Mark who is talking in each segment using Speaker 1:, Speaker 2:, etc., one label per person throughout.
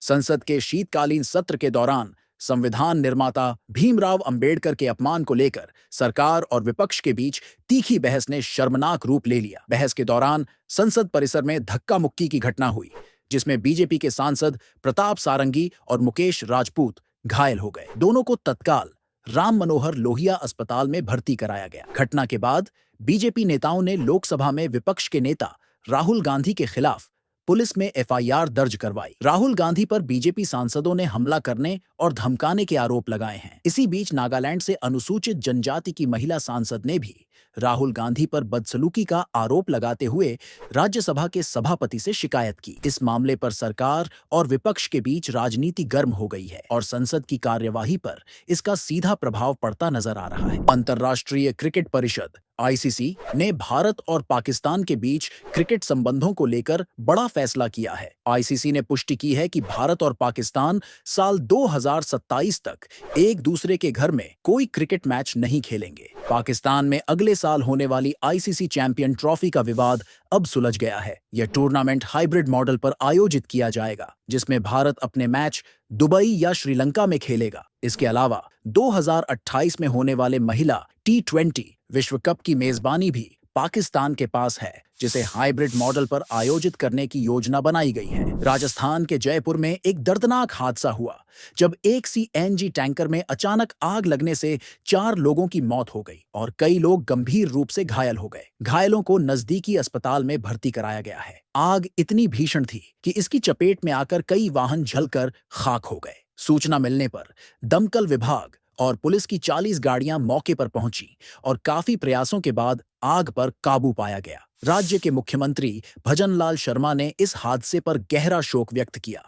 Speaker 1: संसद के शीतकालीन सत्र के दौरान संविधान निर्माता भीमराव अंबेडकर के अपमान को लेकर सरकार और विपक्ष के बीच तीखी बहस ने शर्मनाक रूप ले लिया। बहस के दौरान संसद परिसर में धक्का मुक्की की घटना हुई, जिसमें बीजेपी के सांसद प्रताप सारंगी और मुकेश राजपूत घायल हो गए। दोनों को तत्काल राम मनोहर लोहिया अस्पताल में भर्ती कराया गया। घटना के बाद बीजेपी नेताओं ने लोकसभा में विपक्ष के नेता राहुल गांधी के खिलाफ पुलिस में एफआईआर दर्ज करवाई। राहुल गांधी पर बीजेपी सांसदों ने हमला करने और धमकाने के आरोप लगाए हैं। इसी बीच नागालैंड से अनुसूचित जनजाति की महिला सांसद ने भी राहुल गांधी पर बदसलूकी का आरोप लगाते हुए राज्यसभा के सभापति से शिकायत की। इस मामले पर सरकार और विपक्ष के बीच राजनीति गर्म हो गई है और संसद की कार्यवाही पर इसका सीधा प्रभाव पड़ता नजर आ रहा है। अंतर्राष्ट्रीय क्रिकेट परिषद आईसीसी ने भारत और पाकिस्तान के बीच क्रिकेट संबंधों को लेकर बड़ा फैसला किया है। आईसीसी ने पुष्टि की है कि भारत और पाकिस्तान साल 2027 तक एक दूसरे के घर में कोई क्रिकेट मैच नहीं खेलेंगे। पाकिस्तान में अगले साल होने वाली आईसीसी चैंपियन ट्रॉफी का विवाद अब सुलझ गया है। यह टूर्नामेंट हाइब्रिड मॉडल पर आयोजित किया जाएगा, जिसमें भारत अपने मैच दुबई या श्रीलंका में खेलेगा। इसके अलावा 2028 में होने वाले महिला T20 विश्व कप की मेजबानी भी पाकिस्तान के पास है, जिसे हाइब्रिड मॉडल पर आयोजित करने की योजना बनाई गई है। राजस्थान के जयपुर में एक दर्दनाक हादसा हुआ, जब एक सीएनजी टैंकर में अचानक आग लगने से 4 लोगों की मौत हो गई और कई लोग गंभीर रूप से घायल हो गए। घायलों को नजदीकी अस्पताल में भर्ती कराया गया है। आग इतनी भीषण थी कि इसकी चपेट में आकर कई वाहन जलकर खाक हो गए। सूचना मिलने पर दमकल विभाग और पुलिस की 40 गाड़ियां मौके पर पहुंची और काफी प्रयासों के बाद आग पर काबू पाया गया। राज्य के मुख्यमंत्री भजनलाल शर्मा ने इस हादसे पर गहरा शोक व्यक्त किया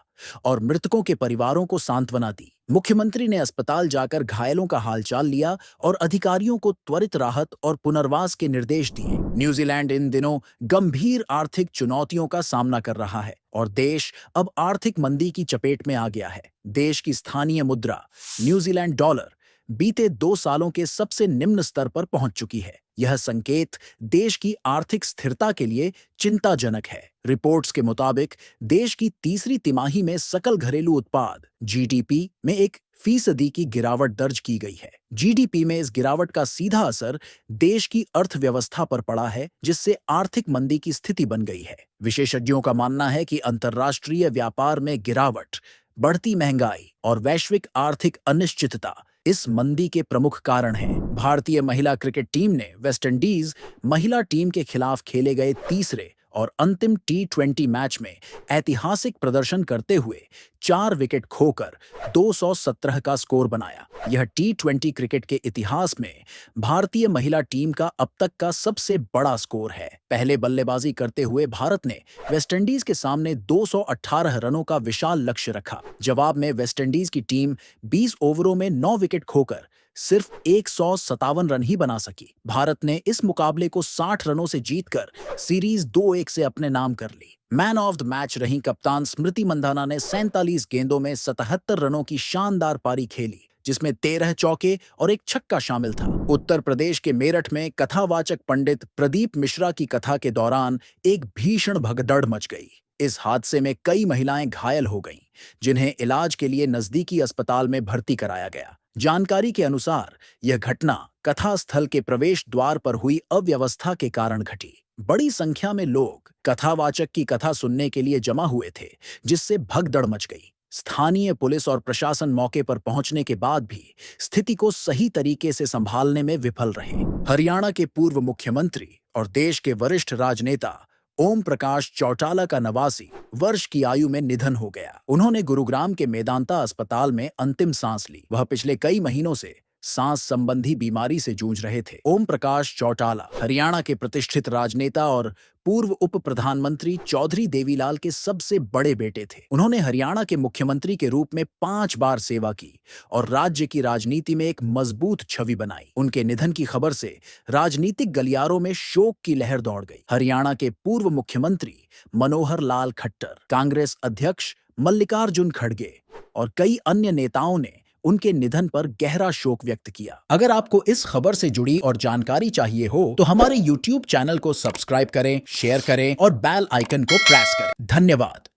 Speaker 1: और मृतकों के परिवारों को सांत्वना दी। मुख्यमंत्री ने अस्पताल जाकर घायलों का हालचाल लिया और अधिकारियों को त्वरित राहत और पुनर्वास के निर्देश दिए। न्यूजीलैंड इन दिनों गंभीर आर्थिक चुनौतियों का सामना कर रहा है और देश अब आर्थिक मंदी की चपेट में आ गया है। देश की स्थानीय मुद्रा न्यूजीलैंड डॉलर बीते 2 सालों के सबसे निम्न स्तर पर पहुंच चुकी है। यह संकेत देश की आर्थिक स्थिरता के लिए चिंताजनक है। रिपोर्ट्स के मुताबिक देश की तीसरी तिमाही में सकल घरेलू उत्पाद जीडीपी में 1% की गिरावट दर्ज की गई है। जीडीपी में इस गिरावट का सीधा असर देश की अर्थव्यवस्था पर पड़ा है, जिससे आर्थिक मंदी की स्थिति बन गई है। विशेषज्ञों का मानना है कि अंतर्राष्ट्रीय व्यापार में गिरावट, बढ़ती महंगाई और वैश्विक आर्थिक अनिश्चितता इस मंदी के प्रमुख कारण हैं। भारतीय महिला क्रिकेट टीम ने वेस्टइंडीज महिला टीम के खिलाफ खेले गए तीसरे और अंतिम T20 मैच में ऐतिहासिक प्रदर्शन करते हुए 4 विकेट खोकर 217 का स्कोर बनाया। यह T20 क्रिकेट के इतिहास में भारतीय महिला टीम का अब तक का सबसे बड़ा स्कोर है। पहले बल्लेबाजी करते हुए भारत ने वेस्टइंडीज के सामने 218 रनों का विशाल लक्ष्य रखा। जवाब में वेस्टइंडीज की टीम 20 ओवरों में 9 विकेट खोकर सिर्फ 157 रन ही बना सकी। भारत ने इस मुकाबले को 60 रनों से जीतकर सीरीज 2-1 से अपने नाम कर ली। मैन ऑफ द मैच रही कप्तान स्मृति मंधाना ने 47 गेंदों में 77 रनों की शानदार पारी खेली, जिसमें 13 चौके और 1 छक्का शामिल था। उत्तर प्रदेश के मेरठ में कथावाचक पंडित प्रदीप मिश्रा की कथा के दौरान एक भीषण भगदड़ मच गई। इस हादसे में कई महिलाएं घायल हो गईं, जिन्हें इलाज के लिए नजदीकी अस्पताल में भर्ती कराया गया। जानकारी के अनुसार यह घटना कथा स्थल के प्रवेश द्वार पर हुई अव्यवस्था के कारण घटी। बड़ी संख्या में लोग कथावाचक की कथा सुनने के लिए जमा हुए थे, जिससे भगदड़ मच गई। स्थानीय पुलिस और प्रशासन मौके पर पहुंचने के बाद भी स्थिति को सही तरीके से संभालने में विफल रहे। हरियाणा के पूर्व मुख्यमंत्री और देश के वरिष्ठ राजनेता ओम प्रकाश चौटाला का 89 वर्ष की आयु में निधन हो गया। उन्होंने गुरुग्राम के मेदांता अस्पताल में अंतिम सांस ली। वह पिछले कई महीनों से सांस संबंधी बीमारी से जूझ रहे थे। ओम प्रकाश चौटाला हरियाणा के प्रतिष्ठित राजनेता और पूर्व उप प्रधानमंत्री चौधरी देवीलाल के सबसे बड़े बेटे थे। उन्होंने हरियाणा के मुख्यमंत्री के रूप में 5 बार सेवा की और राज्य की राजनीति में एक मजबूत छवि बनाई। उनके निधन की खबर से राजनीतिक गलियारों में शोक की लहर दौड़ गई। हरियाणा के पूर्व मुख्यमंत्री मनोहर लाल खट्टर, कांग्रेस अध्यक्ष मल्लिकार्जुन खड़गे और कई अन्य नेताओं ने उनके निधन पर गहरा शोक व्यक्त किया। अगर आपको इस खबर से जुड़ी और जानकारी चाहिए हो तो हमारे YouTube चैनल को सब्सक्राइब करें, शेयर करें और बेल आइकन को प्रेस करें। धन्यवाद।